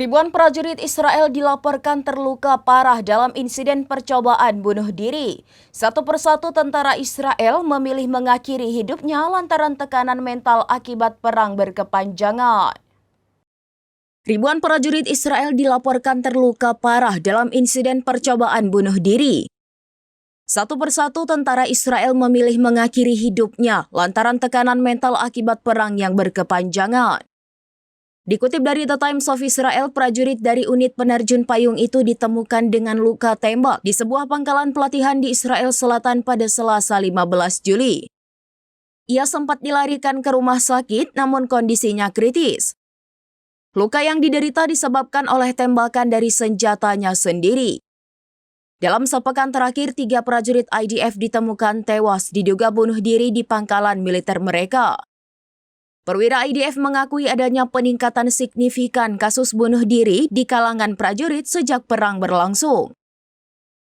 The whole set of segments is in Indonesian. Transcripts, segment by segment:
Ribuan prajurit Israel dilaporkan terluka parah dalam insiden percobaan bunuh diri. Satu persatu tentara Israel memilih mengakhiri hidupnya lantaran tekanan mental akibat perang berkepanjangan. Ribuan prajurit Israel dilaporkan terluka parah dalam insiden percobaan bunuh diri. Satu persatu tentara Israel memilih mengakhiri hidupnya lantaran tekanan mental akibat perang yang berkepanjangan. Dikutip dari The Times of Israel, prajurit dari unit penerjun payung itu ditemukan dengan luka tembak di sebuah pangkalan pelatihan di Israel Selatan pada Selasa 15 Juli. Ia sempat dilarikan ke rumah sakit namun kondisinya kritis. Luka yang diderita disebabkan oleh tembakan dari senjatanya sendiri. Dalam sepekan terakhir, 3 prajurit IDF ditemukan tewas diduga bunuh diri di pangkalan militer mereka. Perwira IDF mengakui adanya peningkatan signifikan kasus bunuh diri di kalangan prajurit sejak perang berlangsung.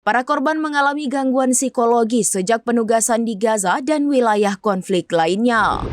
Para korban mengalami gangguan psikologis sejak penugasan di Gaza dan wilayah konflik lainnya.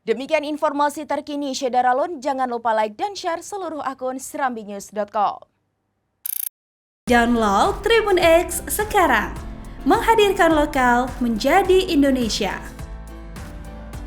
Demikian informasi terkini Syedara Lun, jangan lupa like dan share seluruh akun serambinews.com. Download Tribun X sekarang, menghadirkan lokal menjadi Indonesia.